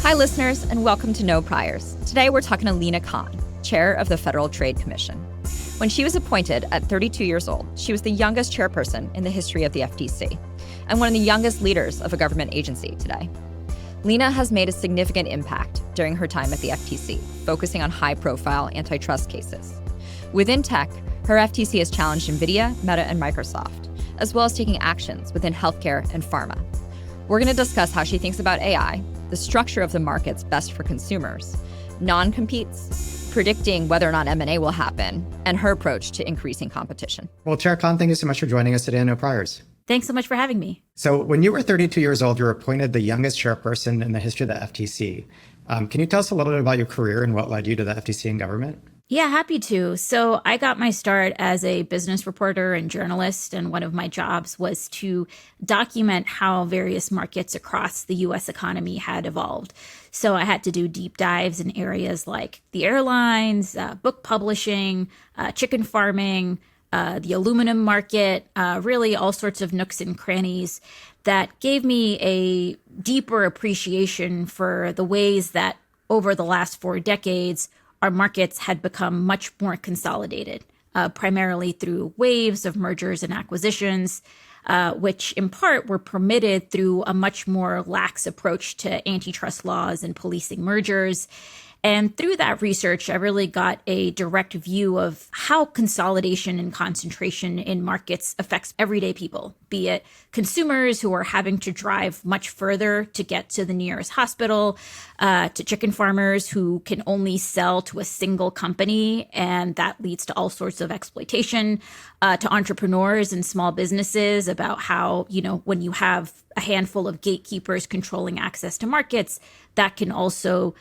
Hi, listeners, and welcome to No Priors. Today, we're talking to Lina Khan, chair of the Federal Trade Commission. When she was appointed at 32 years old, she was the youngest chairperson in the history of the FTC and one of the youngest leaders of a government agency today. Lina has made a significant impact during her time at the FTC, focusing on high-profile antitrust cases. Within tech, her FTC has challenged NVIDIA, Meta, and Microsoft, as well as taking actions within healthcare and pharma. We're going to discuss how she thinks about AI, the structure of the markets best for consumers, non-competes, predicting whether or not M&A will happen, and her approach to increasing competition. Well, Chair Khan, thank you so much for joining us today on No Priors. Thanks so much for having me. So when you were 32 years old, you were appointed the youngest chairperson in the history of the FTC. Can you tell us a little bit about your career and what led you to the FTC and government? Yeah, happy to. So I got my start as a business reporter and journalist, and one of my jobs was to document how various markets across the U.S. economy had evolved. So I had to do deep dives in areas like the airlines, book publishing, chicken farming, the aluminum market, really all sorts of nooks and crannies that gave me a deeper appreciation for the ways that over the last 4 decades, our markets had become much more consolidated, primarily through waves of mergers and acquisitions, which in part were permitted through a much more lax approach to antitrust laws and policing mergers. And through that research, I really got a direct view of how consolidation and concentration in markets affects everyday people, be it consumers who are having to drive much further to get to the nearest hospital, to chicken farmers who can only sell to a single company, and that leads to all sorts of exploitation, to entrepreneurs and small businesses about how, when you have a handful of gatekeepers controlling access to markets, that can also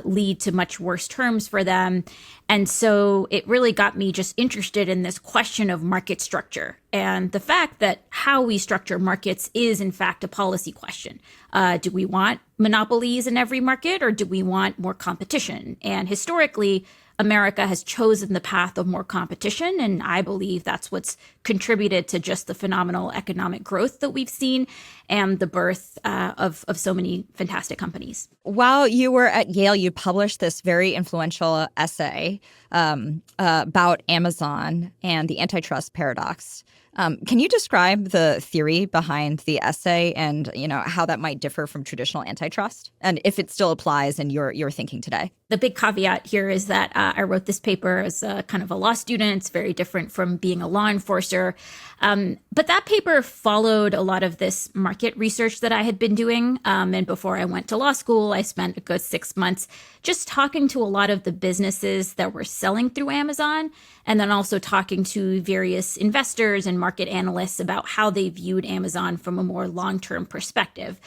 lead to much worse terms for them. And so it really got me just interested in this question of market structure and the fact that how we structure markets is, in fact, a policy question. Do we want monopolies in every market, or do we want more competition? And historically, America has chosen the path of more competition, and I believe that's what's contributed to just the phenomenal economic growth that we've seen and the birth of so many fantastic companies. While you were at Yale, you published this very influential essay about Amazon and the antitrust paradox. Can you describe the theory behind the essay and, how that might differ from traditional antitrust, and if it still applies in your thinking today? The big caveat here is that I wrote this paper as a kind of a law student. It's very different from being a law enforcer. But that paper followed a lot of this market research that I had been doing. And before I went to law school, I spent a good 6 months just talking to a lot of the businesses that were selling through Amazon, and then also talking to various investors and market analysts about how they viewed Amazon from a more long-term perspective.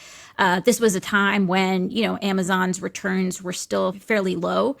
This was a time when, Amazon's returns were still fairly low,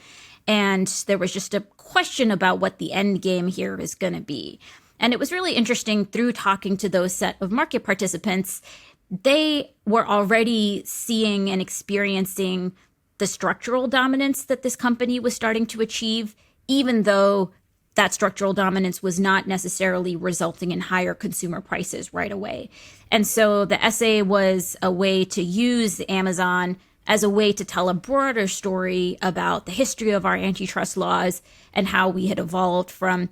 and there was just a question about what the end game here is going to be. And it was really interesting through talking to those set of market participants. They were already seeing and experiencing the structural dominance that this company was starting to achieve, even though that structural dominance was not necessarily resulting in higher consumer prices right away. And so the essay was a way to use Amazon as a way to tell a broader story about the history of our antitrust laws and how we had evolved from,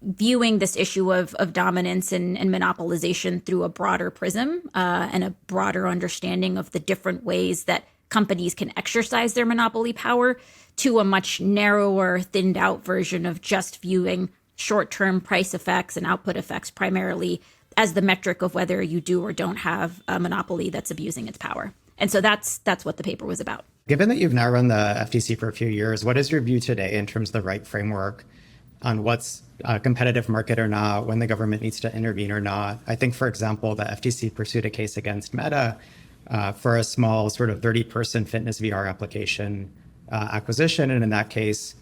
viewing this issue of dominance and monopolization through a broader prism and a broader understanding of the different ways that companies can exercise their monopoly power, to a much narrower, thinned out version of just viewing short-term price effects and output effects primarily as the metric of whether you do or don't have a monopoly that's abusing its power. And so that's what the paper was about. Given that you've now run the FTC for a few years, what is your view today in terms of the right framework on what's a competitive market or not, when the government needs to intervene or not? I think, for example, the FTC pursued a case against Meta for a small sort of 30-person fitness VR application acquisition. And in that case,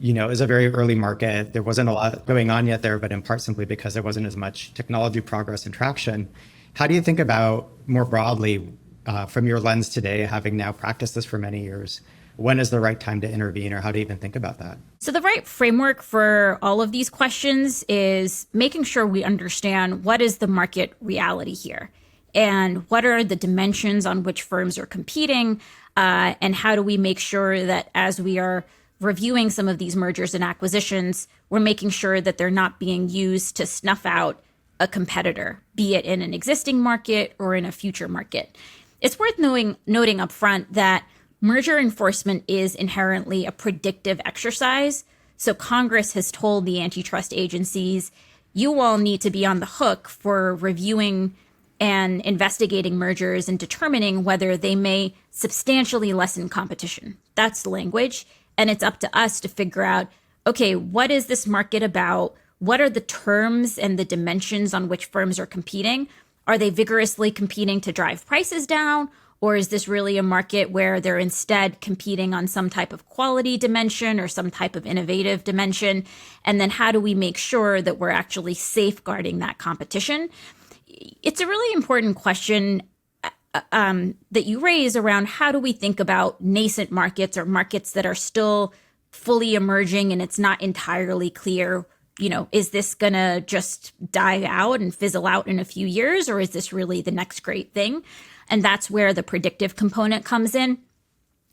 it was a very early market. There wasn't a lot going on yet there, but in part simply because there wasn't as much technology progress and traction. How do you think about, more broadly, from your lens today, having now practiced this for many years, when is the right time to intervene, or how to even think about that? So the right framework for all of these questions is making sure we understand what is the market reality here and what are the dimensions on which firms are competing, and how do we make sure that as we are reviewing some of these mergers and acquisitions, we're making sure that they're not being used to snuff out a competitor, be it in an existing market or in a future market. It's worth noting up front that merger enforcement is inherently a predictive exercise. So Congress has told the antitrust agencies, you all need to be on the hook for reviewing and investigating mergers and determining whether they may substantially lessen competition. That's the language. And it's up to us to figure out, okay, what is this market about? What are the terms and the dimensions on which firms are competing? Are they vigorously competing to drive prices down? Or is this really a market where they're instead competing on some type of quality dimension or some type of innovative dimension? And then how do we make sure that we're actually safeguarding that competition? It's a really important question that you raise around how do we think about nascent markets or markets that are still fully emerging and it's not entirely clear, is this going to just die out and fizzle out in a few years, or is this really the next great thing? And that's where the predictive component comes in.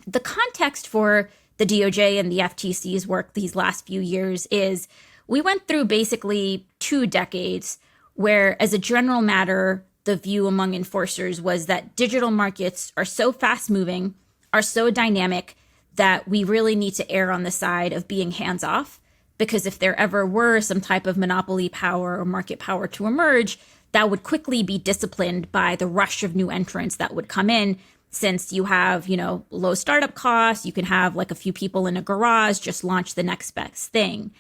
The context for the DOJ and the FTC's work these last few years is we went through basically 2 decades where, as a general matter, the view among enforcers was that digital markets are so fast moving, are so dynamic, that we really need to err on the side of being hands off. Because if there ever were some type of monopoly power or market power to emerge, that would quickly be disciplined by the rush of new entrants that would come in, since you have, low startup costs, you can have like a few people in a garage just launch the next best thing.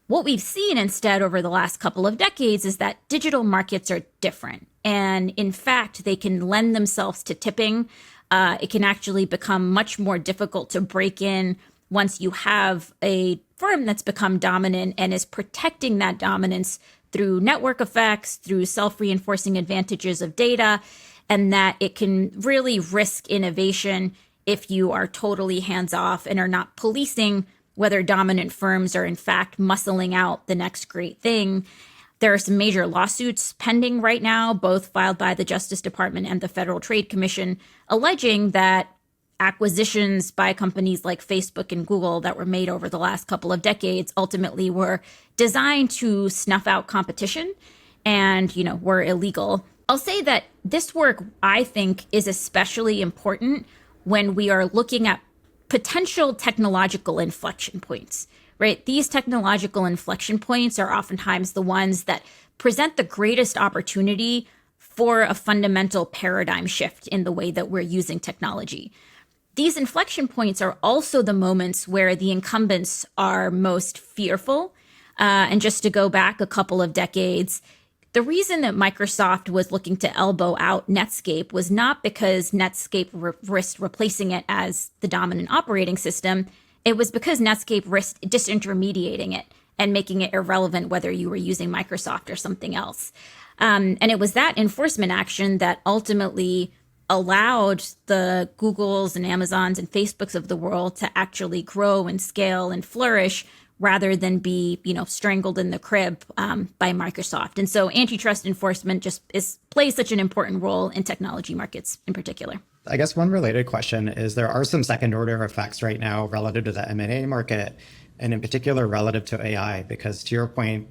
What we've seen instead over the last couple of decades is that digital markets are different. And in fact, they can lend themselves to tipping. It can actually become much more difficult to break in once you have a firm that's become dominant and is protecting that dominance through network effects, through self-reinforcing advantages of data, and that it can really risk innovation if you are totally hands-off and are not policing whether dominant firms are in fact muscling out the next great thing. There are some major lawsuits pending right now, both filed by the Justice Department and the Federal Trade Commission, alleging that acquisitions by companies like Facebook and Google that were made over the last couple of decades ultimately were designed to snuff out competition and, were illegal. I'll say that this work, I think, is especially important when we are looking at potential technological inflection points, right? These technological inflection points are oftentimes the ones that present the greatest opportunity for a fundamental paradigm shift in the way that we're using technology. These inflection points are also the moments where the incumbents are most fearful. And just to go back a couple of decades, the reason that Microsoft was looking to elbow out Netscape was not because Netscape risked replacing it as the dominant operating system. It was because Netscape risked disintermediating it and making it irrelevant whether you were using Microsoft or something else. And it was that enforcement action that ultimately allowed the Googles and Amazons and Facebooks of the world to actually grow and scale and flourish rather than be, strangled in the crib by Microsoft. And so antitrust enforcement just plays such an important role in technology markets in particular. I guess one related question is there are some second order effects right now relative to the M&A market, and in particular relative to AI, because to your point,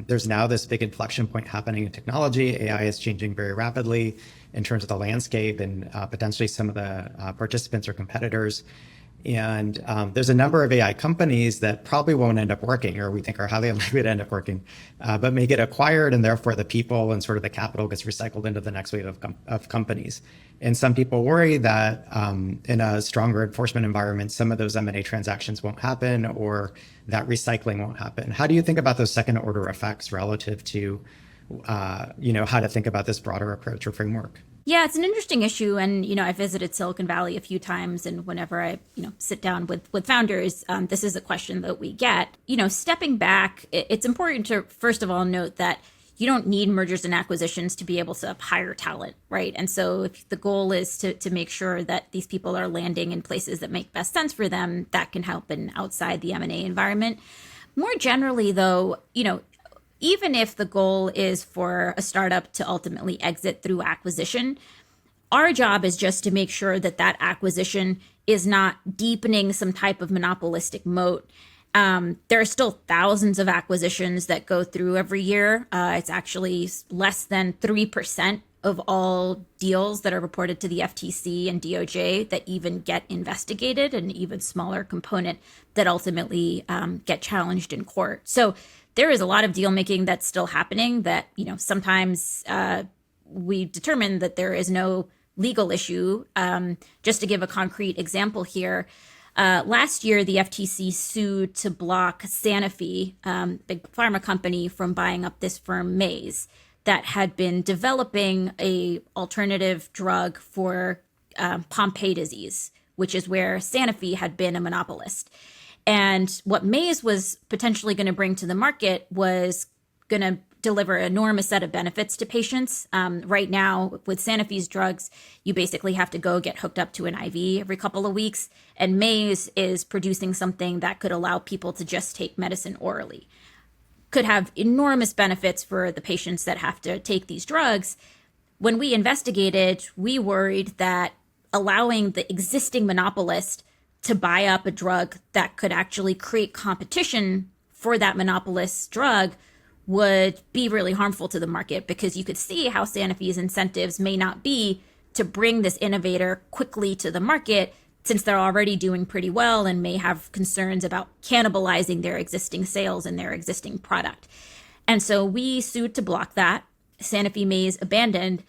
there's now this big inflection point happening in technology. AI is changing very rapidly in terms of the landscape and potentially some of the participants or competitors. And there's a number of AI companies that probably won't end up working, or we think are highly unlikely to end up working, but may get acquired, and therefore the people and sort of the capital gets recycled into the next wave of companies. And some people worry that in a stronger enforcement environment, some of those M&A transactions won't happen, or that recycling won't happen. How do you think about those second order effects relative to how to think about this broader approach or framework? Yeah, it's an interesting issue. And, I visited Silicon Valley a few times. And whenever I, sit down with founders, this is a question that we get. Stepping back, it's important to, first of all, note that, you don't need mergers and acquisitions to be able to hire talent, right? And so if the goal is to make sure that these people are landing in places that make best sense for them, that can help in outside the M&A environment. More generally, though, even if the goal is for a startup to ultimately exit through acquisition, our job is just to make sure that that acquisition is not deepening some type of monopolistic moat. There are still thousands of acquisitions that go through every year. It's actually less than 3% of all deals that are reported to the FTC and DOJ that even get investigated, an even smaller component that ultimately get challenged in court. So there is a lot of deal making that's still happening that, sometimes we determine that there is no legal issue. Just to give a concrete example here, last year, the FTC sued to block Sanofi, big pharma company, from buying up this firm Maze that had been developing a alternative drug for Pompe disease, which is where Sanofi had been a monopolist. And what Maze was potentially going to bring to the market was going to deliver an enormous set of benefits to patients. Right now, with Sanofi's drugs, you basically have to go get hooked up to an IV every couple of weeks. And Maze is producing something that could allow people to just take medicine orally. Could have enormous benefits for the patients that have to take these drugs. When we investigated, we worried that allowing the existing monopolist to buy up a drug that could actually create competition for that monopolist's drug would be really harmful to the market, because you could see how Sanofi's incentives may not be to bring this innovator quickly to the market, since they're already doing pretty well and may have concerns about cannibalizing their existing sales and their existing product. And so we sued to block that. Sanofi Maze abandoned.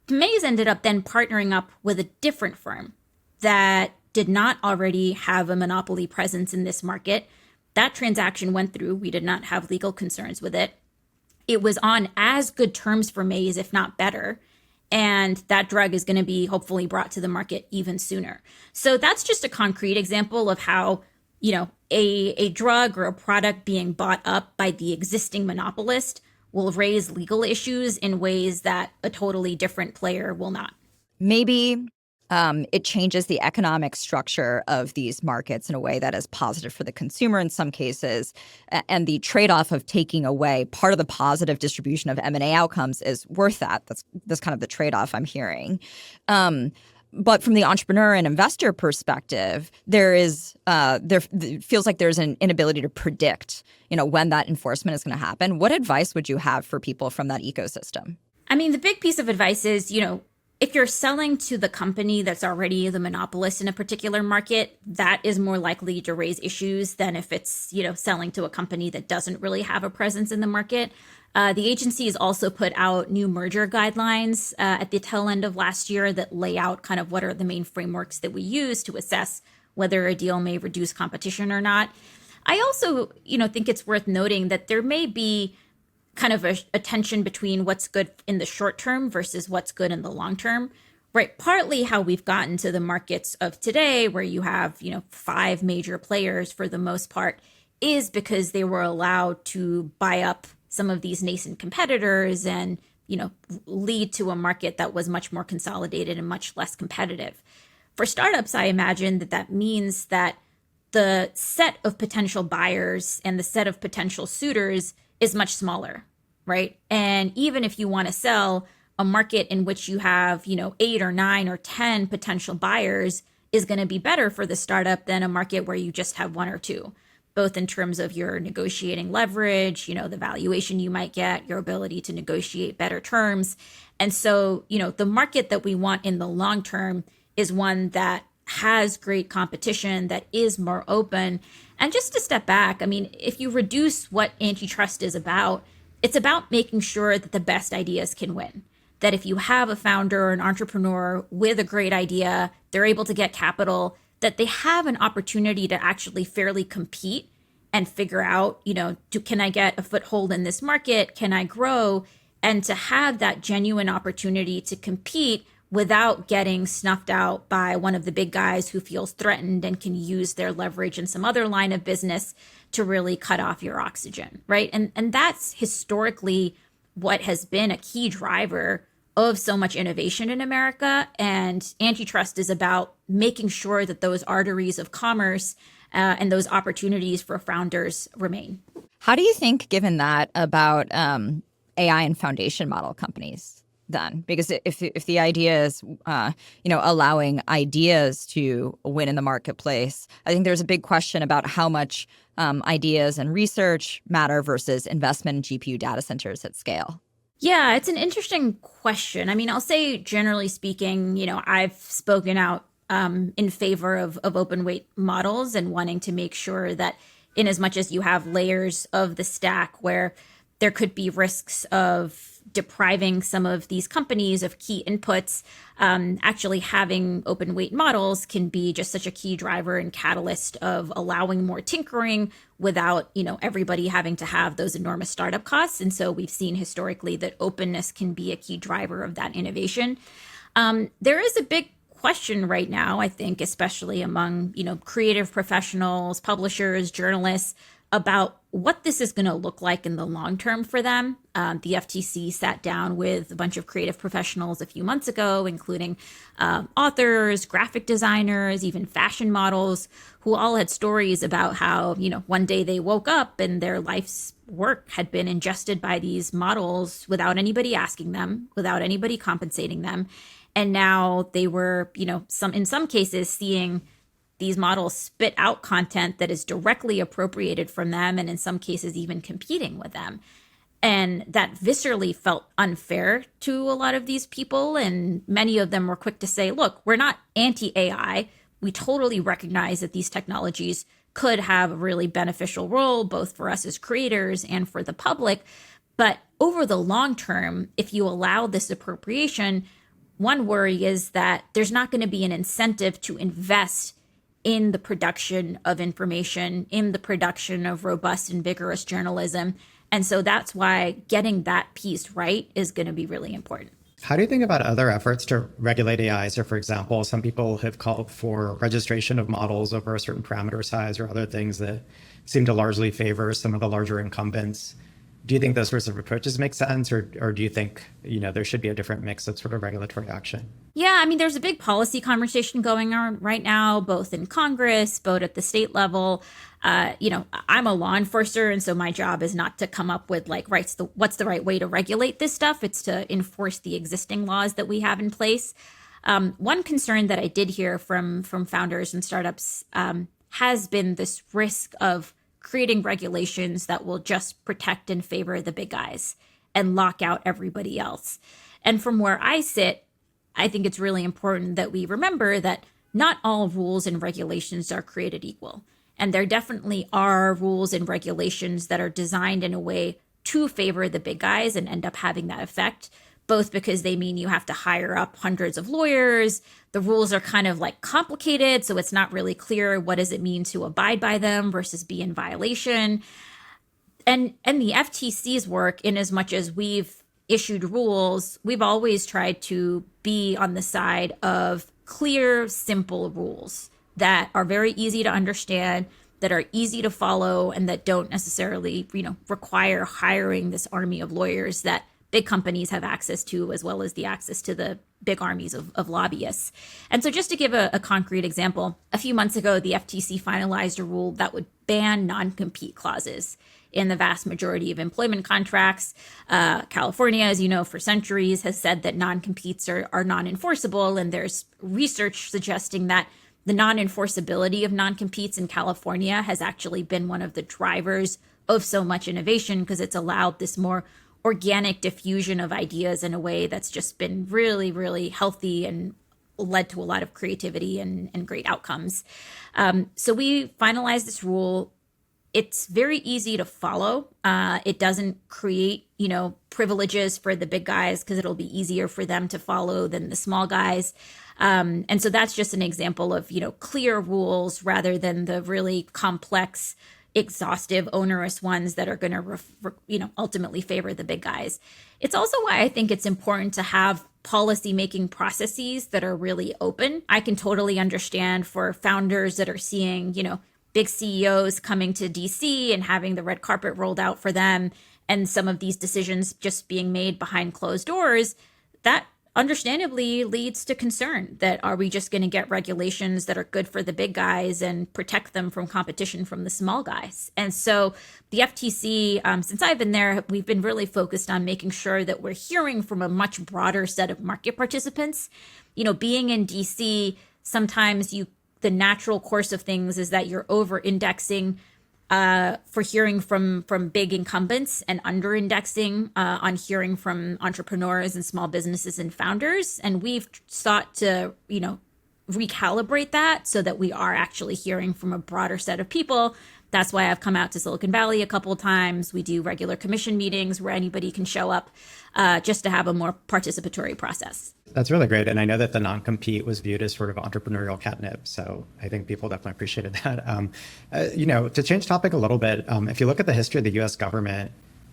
Maze ended up then partnering up with a different firm that did not already have a monopoly presence in this market. That transaction went through. We did not have legal concerns with it. It was on as good terms for Maze, if not better. And that drug is going to be hopefully brought to the market even sooner. So that's just a concrete example of how, a drug or a product being bought up by the existing monopolist will raise legal issues in ways that a totally different player will not. Maybe it changes the economic structure of these markets in a way that is positive for the consumer in some cases. And the trade-off of taking away part of the positive distribution of M&A outcomes is worth that. That's kind of the trade-off I'm hearing. But from the entrepreneur and investor perspective, there feels like there's an inability to predict, when that enforcement is going to happen. What advice would you have for people from that ecosystem? I mean, the big piece of advice is, if you're selling to the company that's already the monopolist in a particular market, that is more likely to raise issues than if it's, selling to a company that doesn't really have a presence in the market. The agency has also put out new merger guidelines at the tail end of last year that lay out kind of what are the main frameworks that we use to assess whether a deal may reduce competition or not. I also, think it's worth noting that there may be kind of a tension between what's good in the short term versus what's good in the long term, right? Partly how we've gotten to the markets of today, where you have, 5 major players for the most part, is because they were allowed to buy up some of these nascent competitors and, lead to a market that was much more consolidated and much less competitive. For startups, I imagine that means that the set of potential buyers and the set of potential suitors is much smaller, right? And even if you want to sell, a market in which you have, 8 or 9 or 10 potential buyers is going to be better for the startup than a market where you just have 1 or 2, both in terms of your negotiating leverage, the valuation you might get, your ability to negotiate better terms. And so, the market that we want in the long term is one that has great competition, that is more open. And just to step back, I mean, if you reduce what antitrust is about, it's about making sure that the best ideas can win. That if you have a founder or an entrepreneur with a great idea, they're able to get capital, that they have an opportunity to actually fairly compete and figure out, can I get a foothold in this market? Can I grow? And to have that genuine opportunity to compete without getting snuffed out by one of the big guys who feels threatened and can use their leverage in some other line of business to really cut off your oxygen, right? And that's historically what has been a key driver of so much innovation in America. And antitrust is about making sure that those arteries of commerce and those opportunities for founders remain. How do you think, given that, about AI and foundation model companies then? Because if the idea is, allowing ideas to win in the marketplace, I think there's a big question about how much ideas and research matter versus investment in GPU data centers at scale. Yeah, it's an interesting question. I mean, I'll say generally speaking, I've spoken out in favor of open weight models and wanting to make sure that in as much as you have layers of the stack where there could be risks of depriving some of these companies of key inputs, actually having open weight models can be just such a key driver and catalyst of allowing more tinkering without, everybody having to have those enormous startup costs. And so we've seen historically that openness can be a key driver of that innovation. There is a big question right now, I think, especially among, creative professionals, publishers, journalists, about what this is going to look like in the long term for them. The FTC sat down with a bunch of creative professionals a few months ago, including authors, graphic designers, even fashion models, who all had stories about how, one day they woke up and their life's work had been ingested by these models without anybody asking them, without anybody compensating them. And now they were, in some cases seeing these models spit out content that is directly appropriated from them, and in some cases even competing with them. And that viscerally felt unfair to a lot of these people. And many of them were quick to say, look, we're not anti-AI. We totally recognize that these technologies could have a really beneficial role, both for us as creators and for the public. But over the long term, if you allow this appropriation, one worry is that there's not going to be an incentive to invest in the production of information, in the production of robust and vigorous journalism. And so that's why getting that piece right is going to be really important. How do you think about other efforts to regulate AI? So, for example, some people have called for registration of models over a certain parameter size or other things that seem to largely favor some of the larger incumbents. Do you think those sorts of approaches make sense, or do you think, there should be a different mix of sort of regulatory action? Yeah, I mean, there's a big policy conversation going on right now, both in Congress, both at the state level. I'm a law enforcer, and so my job is not to come up with what's the right way to regulate this stuff. It's to enforce the existing laws that we have in place. One concern that I did hear from founders and startups has been this risk of creating regulations that will just protect and favor the big guys and lock out everybody else. And from where I sit, I think it's really important that we remember that not all rules and regulations are created equal. And there definitely are rules and regulations that are designed in a way to favor the big guys and end up having that effect, both because they mean you have to hire up hundreds of lawyers. The rules are kind of complicated, so it's not really clear what does it mean to abide by them versus be in violation. And the FTC's work, in as much as we've issued rules, we've always tried to be on the side of clear, simple rules that are very easy to understand, that are easy to follow, and that don't necessarily, require hiring this army of lawyers that big companies have access to, as well as the access to the big armies of lobbyists. And so just to give a concrete example, a few months ago, the FTC finalized a rule that would ban non-compete clauses in the vast majority of employment contracts. California, as you know, for centuries has said that non-competes are non-enforceable, and there's research suggesting that the non-enforceability of non-competes in California has actually been one of the drivers of so much innovation, because it's allowed this more organic diffusion of ideas in a way that's just been really, really healthy and led to a lot of creativity and great outcomes. So we finalized this rule. It's very easy to follow. It doesn't create, privileges for the big guys, because it'll be easier for them to follow than the small guys. And so that's just an example of, clear rules rather than the really complex, exhaustive, onerous ones that are going to, ultimately favor the big guys. It's also why I think it's important to have policy making processes that are really open. I can totally understand for founders that are seeing, big CEOs coming to DC and having the red carpet rolled out for them, and some of these decisions just being made behind closed doors, that understandably leads to concern that are we just going to get regulations that are good for the big guys and protect them from competition from the small guys? And so the FTC, since I've been there, we've been really focused on making sure that we're hearing from a much broader set of market participants. Being in DC, sometimes the natural course of things is that you're over indexing for hearing from big incumbents and under indexing on hearing from entrepreneurs and small businesses and founders. And we've sought to, recalibrate that so that we are actually hearing from a broader set of people. That's why I've come out to Silicon Valley a couple of times. We do regular commission meetings where anybody can show up just to have a more participatory process. That's really great. And I know that the non-compete was viewed as sort of entrepreneurial catnip. So I think people definitely appreciated that. To change topic a little bit, if you look at the history of the US government,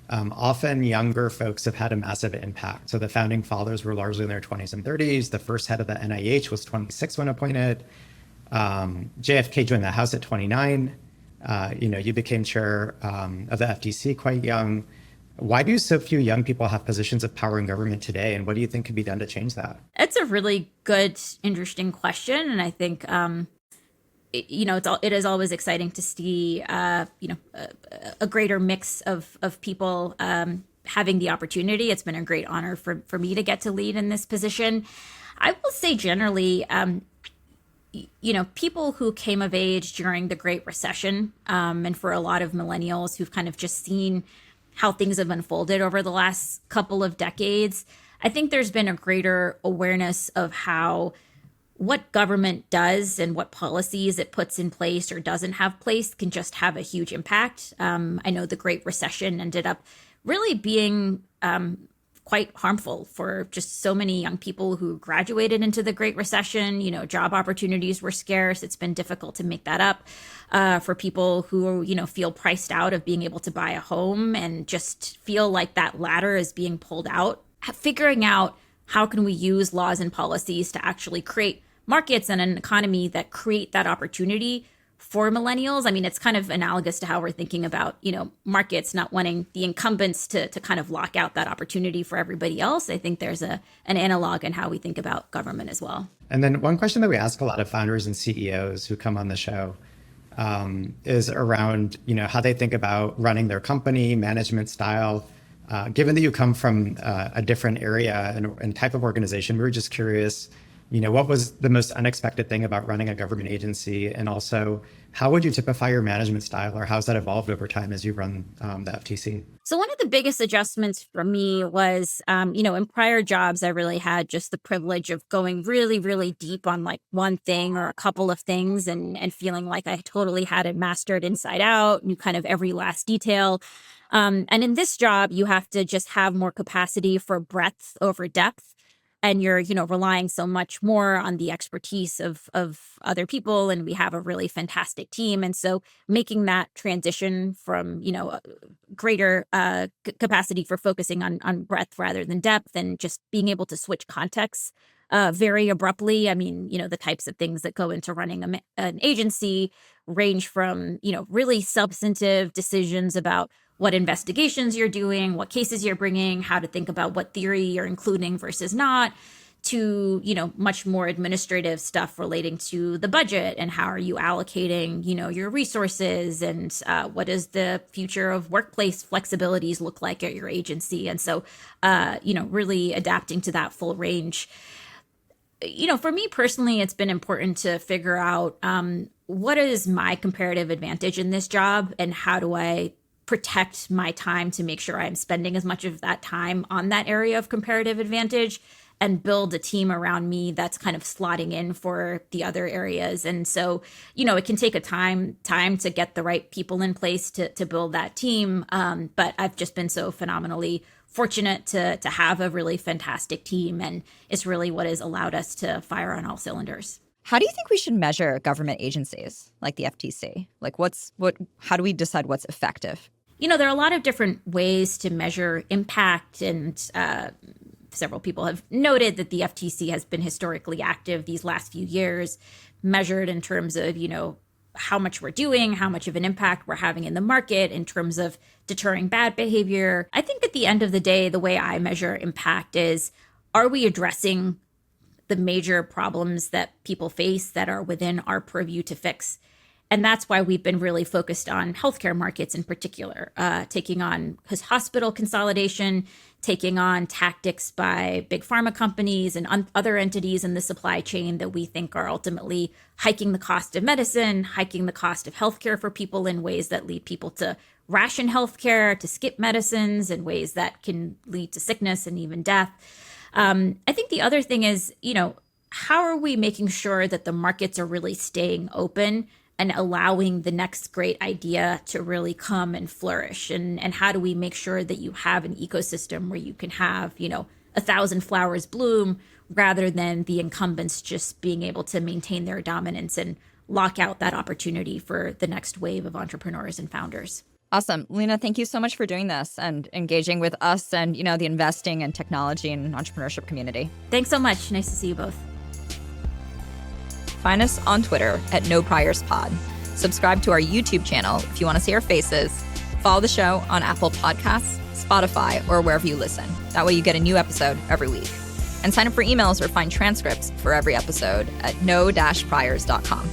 often younger folks have had a massive impact. So the founding fathers were largely in their 20s and 30s. The first head of the NIH was 26 when appointed. JFK joined the House at 29. You became chair of the FTC quite young. Why do so few young people have positions of power in government today? And what do you think could be done to change that? It's a really good, interesting question. And I think, it is always exciting to see, a greater mix of people having the opportunity. It's been a great honor for me to get to lead in this position. I will say generally, people who came of age during the Great Recession, and for a lot of millennials who've kind of just seen how things have unfolded over the last couple of decades, I think there's been a greater awareness of how what government does and what policies it puts in place or doesn't have place can just have a huge impact. I know the Great Recession ended up really being quite harmful for just so many young people who graduated into the Great Recession. Job opportunities were scarce. It's been difficult to make that up for people who, feel priced out of being able to buy a home and just feel like that ladder is being pulled out. Figuring out how can we use laws and policies to actually create markets and an economy that create that opportunity for millennials. I mean, it's kind of analogous to how we're thinking about, markets not wanting the incumbents to kind of lock out that opportunity for everybody else. I think there's an analog in how we think about government as well. And then one question that we ask a lot of founders and CEOs who come on the show is around, how they think about running their company, management style. Given that you come from a different area and type of organization, we were just curious, what was the most unexpected thing about running a government agency? And also, how would you typify your management style, or how's that evolved over time as you run the FTC? So one of the biggest adjustments for me was, in prior jobs, I really had just the privilege of going really, really deep on like one thing or a couple of things and feeling like I totally had it mastered inside out, knew kind of every last detail. And in this job, you have to just have more capacity for breadth over depth. And you're, relying so much more on the expertise of other people. And we have a really fantastic team. And so making that transition from, greater capacity for focusing on breadth rather than depth, and just being able to switch contexts very abruptly. I mean, the types of things that go into running an agency range from, really substantive decisions about what investigations you're doing, what cases you're bringing, how to think about what theory you're including versus not, to, much more administrative stuff relating to the budget and how are you allocating, your resources, and what does the future of workplace flexibilities look like at your agency. And so, really adapting to that full range. For me personally, it's been important to figure out what is my comparative advantage in this job, and how do I protect my time to make sure I'm spending as much of that time on that area of comparative advantage, and build a team around me that's kind of slotting in for the other areas. And so, it can take a time to get the right people in place to build that team. But I've just been so phenomenally fortunate to have a really fantastic team. And it's really what has allowed us to fire on all cylinders. How do you think we should measure government agencies like the FTC? Like how do we decide what's effective? There are a lot of different ways to measure impact, and several people have noted that the FTC has been historically active these last few years, measured in terms of, how much we're doing, how much of an impact we're having in the market in terms of deterring bad behavior. I think at the end of the day, the way I measure impact is, are we addressing the major problems that people face that are within our purview to fix? And that's why we've been really focused on healthcare markets in particular, taking on hospital consolidation, taking on tactics by big pharma companies and other entities in the supply chain that we think are ultimately hiking the cost of medicine, hiking the cost of healthcare for people in ways that lead people to ration healthcare, to skip medicines in ways that can lead to sickness and even death. I think the other thing is, how are we making sure that the markets are really staying open and allowing the next great idea to really come and flourish? And how do we make sure that you have an ecosystem where you can have, 1,000 flowers bloom rather than the incumbents just being able to maintain their dominance and lock out that opportunity for the next wave of entrepreneurs and founders? Awesome. Lina, thank you so much for doing this and engaging with us and, the investing and technology and entrepreneurship community. Thanks so much. Nice to see you both. Find us on Twitter at NoPriorsPod. Subscribe to our YouTube channel if you want to see our faces. Follow the show on Apple Podcasts, Spotify, or wherever you listen. That way you get a new episode every week. And sign up for emails or find transcripts for every episode at no-priors.com.